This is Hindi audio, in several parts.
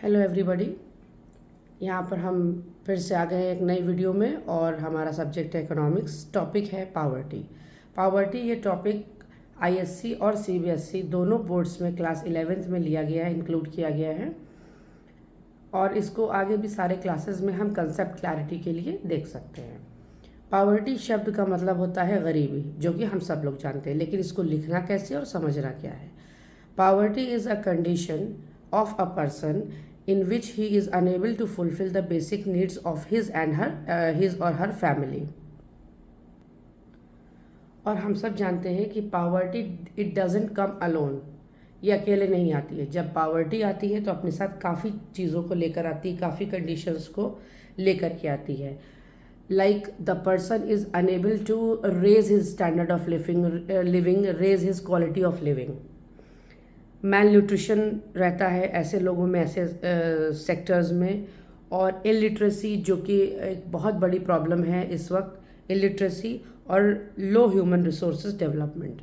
Hello everybody. यहाँ पर हम फिर से आ गए हैं एक नई वीडियो में और हमारा सब्जेक्ट है इकोनॉमिक्स। टॉपिक है पावर्टी। पावर्टी ये टॉपिक आईएससी और सीबीएसई दोनों बोर्ड्स में क्लास 11th में लिया गया है, इंक्लूड किया गया है और इसको आगे भी सारे क्लासेस में हम कंसेप्ट क्लैरिटी के लिए देख सकते हैं। पावर्टी शब्द का मतलब होता है गरीबी, जो कि हम सब लोग जानते हैं, लेकिन इसको लिखना कैसे और समझना क्या है। Poverty is a condition of a person in which he is unable to fulfill the basic needs of his or her family। और हम सब जानते हैं कि poverty it doesn't come alone, ये अकेले नहीं आती है। जब पावर्टी आती है तो अपने साथ काफ़ी चीज़ों को लेकर आती है, काफ़ी कंडीशंस को लेकर के आती है। Like the person is unable to raise his standard of living, raise his quality of living. Malnutrition रहता है ऐसे लोगों में, ऐसे सेक्टर्स में। और इलिटरेसी, जो कि एक बहुत बड़ी प्रॉब्लम है इस वक्त, इलिटरेसी और लो ह्यूमन रिसोर्सेज डेवलपमेंट।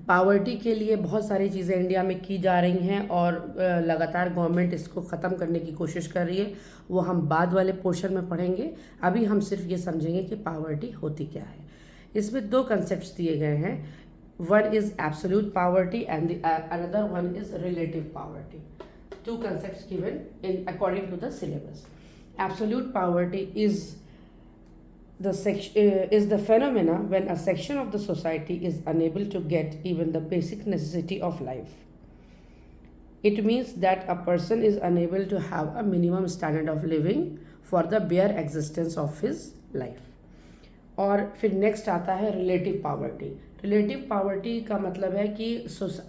पावर्टी के लिए बहुत सारी चीज़ें इंडिया में की जा रही हैं और लगातार गवर्नमेंट इसको ख़त्म करने की कोशिश कर रही है। वो हम बाद वाले पोर्शन में पढ़ेंगे। अभी हम सिर्फ ये समझेंगे कि पावर्टी होती क्या है। इसमें दो कंसेप्ट्स दिए गए हैं। One is absolute poverty and another one is relative poverty. Two concepts given in according to the syllabus. Absolute poverty is the phenomena when a section of the society is unable to get even the basic necessity of life. It means that a person is unable to have a minimum standard of living for the bare existence of his life. और फिर नेक्स्ट आता है रिलेटिव पावर्टी। रिलेटिव पावर्टी का मतलब है कि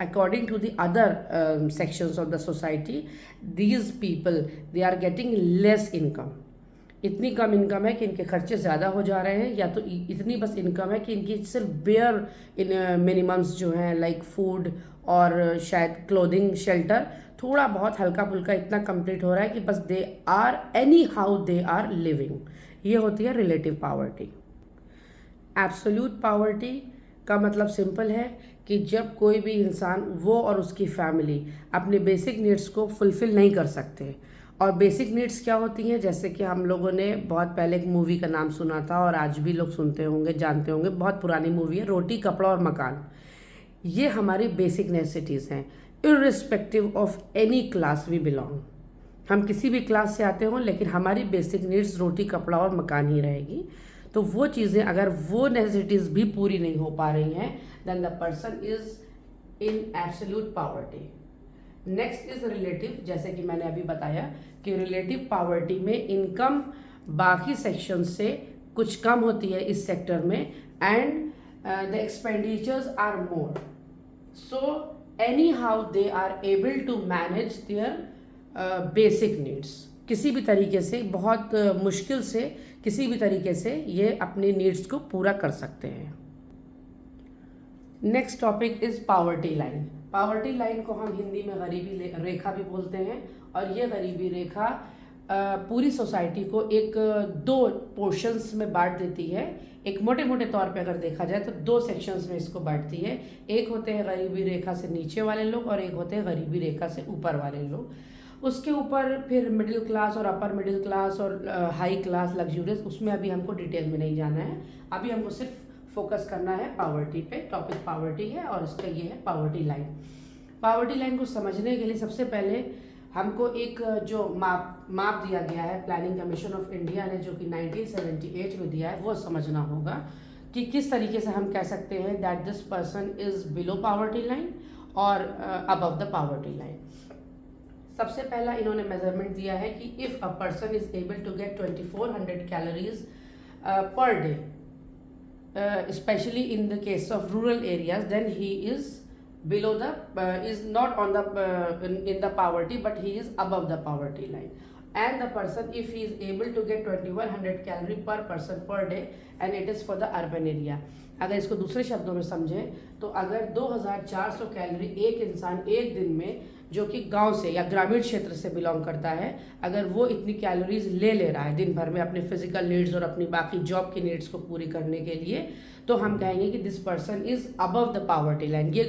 according to the other sections of the society, these people they are getting less income. इतनी कम इनकम है कि इनके खर्चे ज़्यादा हो जा रहे हैं, या तो इतनी बस इनकम है कि इनकी सिर्फ बेयर मिनिमम्स जो हैं, लाइक फूड और शायद क्लोथिंग, शेल्टर, थोड़ा बहुत हल्का फुल्का इतना कंप्लीट हो रहा है कि बस they are anyhow they are living. ये होती है रिलेटिव पावर्टी। एब्सोल्यूट पावर्टी का मतलब सिंपल है कि जब कोई भी इंसान, वो और उसकी फैमिली अपने बेसिक नीड्स को फुलफ़िल नहीं कर सकते। और बेसिक नीड्स क्या होती हैं, जैसे कि हम लोगों ने बहुत पहले एक मूवी का नाम सुना था और आज भी लोग सुनते होंगे, जानते होंगे, बहुत पुरानी मूवी है, रोटी कपड़ा और मकान। ये हमारी बेसिक नेसेसिटीज़ हैं, irrespective of any class we belong. हम किसी भी क्लास से आते हों, लेकिन हमारी बेसिक नीड्स रोटी कपड़ा और मकान ही रहेगी। तो वो चीज़ें, अगर वो नेसेसिटीज़ भी पूरी नहीं हो पा रही हैं, then the person is in absolute poverty. Next is relative. जैसे कि मैंने अभी बताया कि रिलेटिव पावर्टी में इनकम बाकी सेक्शन से कुछ कम होती है इस सेक्टर में, and the expenditures are more, so anyhow they are able to manage their basic needs. किसी भी तरीके से, बहुत मुश्किल से, किसी भी तरीके से ये अपनी नीड्स को पूरा कर सकते हैं। Next topic is poverty line. Poverty line को हम हिंदी में गरीबी रेखा भी बोलते हैं, और ये गरीबी रेखा पूरी सोसाइटी को एक दो पोर्शंस में बांट देती है। एक मोटे मोटे तौर पे अगर देखा जाए तो दो सेक्शंस में इसको बांटती है। एक होते हैं गरीबी रेखा से नीचे वाले लोग और एक होते हैं गरीबी रेखा से ऊपर वाले लोग। उसके ऊपर फिर मिडिल क्लास और अपर मिडिल क्लास और हाई क्लास, लग्जूरियस, उसमें अभी हमको डिटेल में नहीं जाना है। अभी हमको सिर्फ फोकस करना है पावर्टी पे। टॉपिक पावर्टी है और इसका ये है पावर्टी लाइन। पावर्टी लाइन को समझने के लिए सबसे पहले हमको एक जो माप दिया गया है प्लानिंग कमीशन ऑफ इंडिया ने, जो कि 1978 में दिया है, वो समझना होगा कि किस तरीके से हम कह सकते हैं that this person is below poverty line और अबव द पावर्टी लाइन। सबसे पहला इन्होंने मेजरमेंट दिया है कि if a person is able to get 2400 calories per day, specially in the case of rural areas, then he is below the is not on the in the poverty, but he is above the poverty line. And the person, if he is able to get 2100 calorie per person per day, and it is for the urban area. अगर इसको दूसरे शब्दों में समझें तो अगर 2400 कैलोरी एक इंसान एक दिन में, जो कि गांव से या ग्रामीण क्षेत्र से बिलोंग करता है, अगर वो इतनी कैलोरीज ले रहा है दिन भर में अपने फिजिकल नीड्स और अपनी बाकी जॉब की नीड्स को पूरी करने के लिए, तो हम कहेंगे कि this person is above the poverty line, ये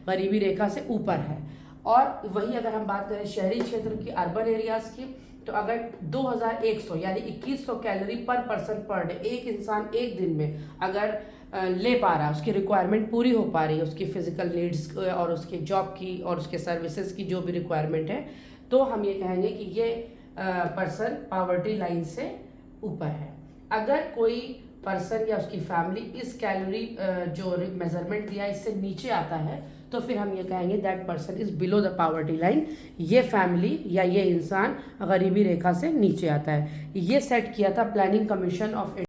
गरीबी रेखा से ऊपर है। और वही अगर हम बात करें शहरी क्षेत्र की, अर्बन एरियाज की, तो अगर 2100 यानी 2100 कैलोरी पर पर्सन पर डे एक इंसान एक दिन में अगर ले पा रहा है, उसकी रिक्वायरमेंट पूरी हो पा रही है, उसकी फिजिकल नीड्स और उसके जॉब की और उसके सर्विसेज की जो भी रिक्वायरमेंट है, तो हम ये कहेंगे कि ये पर्सन पॉवर्टी लाइन से ऊपर है। अगर कोई पर्सन या उसकी फैमिली इस कैलोरी जो मेजरमेंट दिया इससे नीचे आता है, तो फिर हम ये कहेंगे that person is below the poverty line. ये फैमिली या ये इंसान गरीबी रेखा से नीचे आता है। ये सेट किया था प्लानिंग कमीशन ऑफ